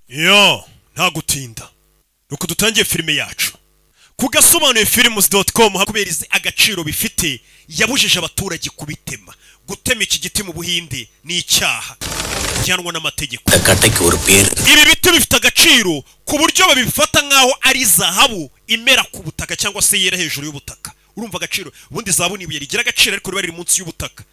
Yo, nta gutinda. Nuko dutangiye filime yacu. Kugasobanuye films.com hakuberize agaciro bifite yabujije abaturage kubitema. Gutema iki giti mu Buhinde ni icyaha cyanwa n'amategeko. Ibi biti bifite agaciro ku buryo babifata nkaho ari zahabu imera ku butaka cyangwa se yera hejuru y'ubutaka. Urumva agaciro ubundi zahabu nibuye rigira agaciro ariko riba riri munsi y'ubutaka.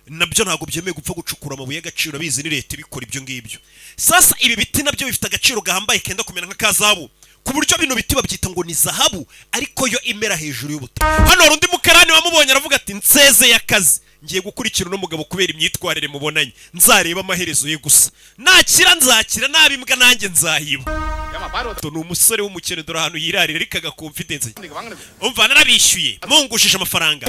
Nabyo ntago byemeye gupfa gucukura amabuye y'agaciro bizi ni leta bikora ibyo ngibyo. Sasa ibi biti nabyo bifite agaciro gahambaye kenda kumera nka kazabu. Ku buryo bino biti babyita ngo ni zahabu ariko yo imera hejuru y'ubutaka. Hano hari undi mukarani wamubonye aravuga ati nseze y'akazi ngiye gukurikira no mugabo kubera imyitwarire mubonanye nzareba amaherezo ye gusa nakira nzakira nabimbwa nanjye nzahiba. To no umusore w'umukene dore ahantu yirarira rikaga confidence. Umva narabishyuye mungushije amafaranga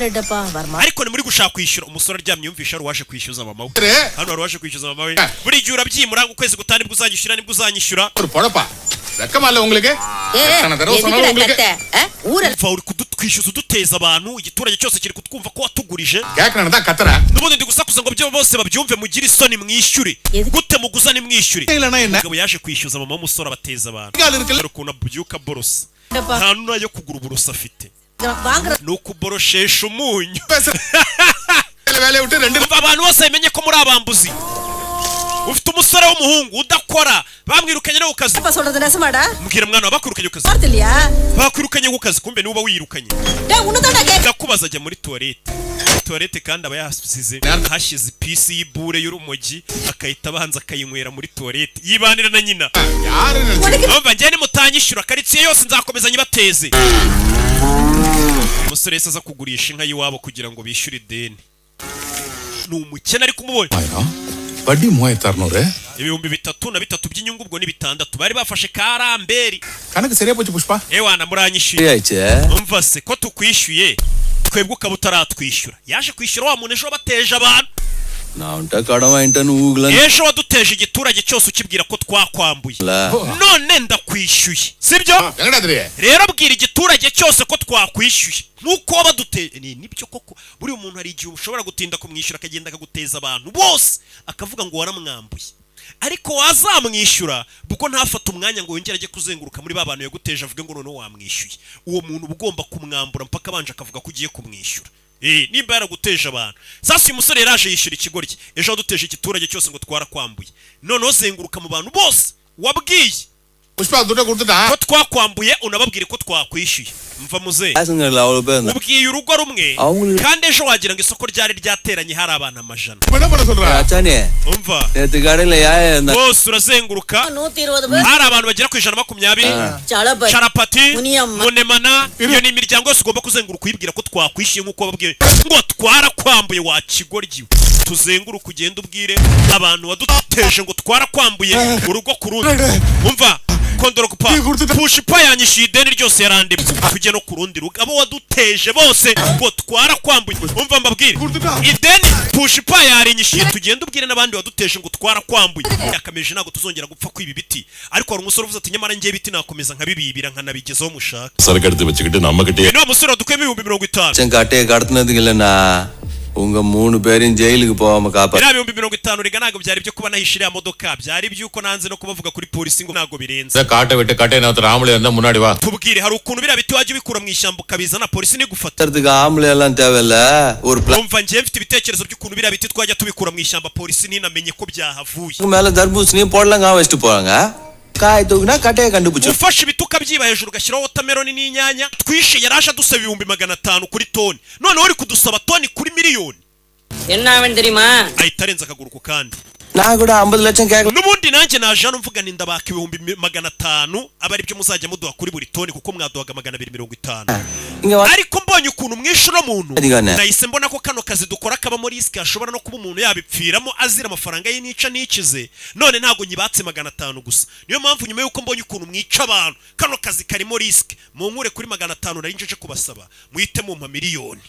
ariko ni muri gushaka kwishyura umusore aryamye yumvisha ari waje kwishyuza mama we. Hano ari waje kwishyuza mama we buri gihe urabyimura ukwezi gutani bwo uzanyishyura nibwo uzanyishyura. Rakamala உங்களுக்கு uri kudutwishyuza uduteza abantu igiturage cyose kiri kutwumva ko watugurije nubundi ndi gusakuza ngo byo bose babyumve mugire isoni mwishyure gute muguza ni mwishyure. Ngabo yaje kwishyuza mama w'umusore abateza abantu ukuntu abyuka borosa nta nayo kugura uburosa afite nuko boroshesha umunyu. Abantu bose bamenye ko muri abambuzi ufite umusore w'umuhungu udakora bamwirukanye no kukazi. Mbwira mwana wabakwirukanye kukazi bakwirukanye kukazi kumbe niba wirukanye ndakubaza ajya muri toilette kandi aba yasize hashize pisi y'ibure y'urumogi akahita abanza akayinywera muri toilette yibanira na nyina. Umva njye nimutanyishyura karitsiye yose nzakomeza nyibateze. Umusore yese aza kugurisha inka y'iwabo kugira ngo bishyure ideni ni umukene ari kumubona. Badi muhaye tarnore ibihumbi 3 by'inyungu ubwo ni 6 bari bafashe karamberi kanaka seriya poche pushpa ewana muranyishyuye. Umva se ko tukwishyuye twebwe ukabutaratwishyura yaje kwishyura wa muntu ejo bateje abantu naunta kadama intanu ejo waduteje igiturage cyose ukibwira ko twakwambuye none ndakwishyuye sibyo. Rero bwira igiturage cyose ko twakwishyuye nuko badute nibyo koko buri umuntu hari igihe ushobora gutinda kumwishyura akagenda akaguteza abantu bose akavuga ngo waramwambuye ariko wazamwishyura buko ntafata umwanya ngo yongere ajye kuzenguruka muri babantu yaguteje avuge ngo none wamwishyuye uwo muntu ugomba kumwambura mpaka banje akavuga ko ugiye kumwishyura. Nimba yaraguteje abantu sasa uyu musore yaraje yishyura ikigoryi ejo waduteje igiturage cyose ngo twarakwambuye none uzenguruka mu bantu bose wabwiye ko twakwambuye unababwire ko twakwishyuye. Mva muze ubwiye urugo rumwe kandi ejo wagira ngo isoko ryari ryateranye hari abantu amajana. Umva bose urazenguruka hari abantu bagera ku 120 Charapati Munemana iyo ni imiryango yose ugomba kuzenguruka uyibwira ko twakwishyuye nk'uko babwiye ngo twarakwambuye wa kigoryi. Tuzenguruka ugenda ubwire abantu waduteje ngo twarakwambuye urugo ku rundi. Umva kondoro kupa pushipa yanyishyuye ideni ryose yarandimwe tujye no ku rundi rugo abo waduteje bose ngo twarakwambuye. Umva mbabwire ideni pushipa yarinyishyuye tugenda ubwire n'abandi waduteje ngo twarakwambuye. Yakameje ntago tuzongera gupfa kwibi biti ariko hari umusore uvuze ati nyamara ngiye biti nakomeza nkabibibira nkanabigezaho mushaka saragarte bachikite namakate no musore dukwe 50,000 cengate gartnadingile na unga munu berin jail kupoma kapa era 50,000 riga ntago byari byo kuba nahishiriya modoka byari byuko nanze no kubavuga kuri polisi ngo ntago birenze kate wete kate na ramule anda munadi wa tubwire hari ukuntu bira biti waje bikura mu ishyamba kabiza na polisi ni gufata tardiga amule lantavela or plan. Umva ngiye mfite ibitekerezo by'ukuntu bira biti twajya tubikura mu ishyamba polisi ni namenye ko byahavuye mala darbus ni podlanga west poranga kai dogna kate kandubucho ufashe ibituka byiba hejuru gashyiraho watermelon n'inyanya twishe yarasha dusaba 500 kuri toni none uri kudusaba toni kuri miliyoni ennaven terima ayitarenza akaguruko kandi naguda 50 lakham kega nubundi nanjye naje mvuga ni ndabaka 500 abari byo muzajya muduha kuri buri toni kuko mwaduhaga 250 ariko mbonye ukuntu mwishura muntu nahise mbona ko kano kazi dukora kaba muri risk ashobora no kuba umuntu yabipfiramo azira amafaranga ye nica nikize none ntago nyibatse 500 gusa niyo mpamvu nyuma yuko mbonye ukuntu mwica abantu kano kazi karimo risk mu nkure kuri 500 nari njeje kubasaba muhite mu miliyoni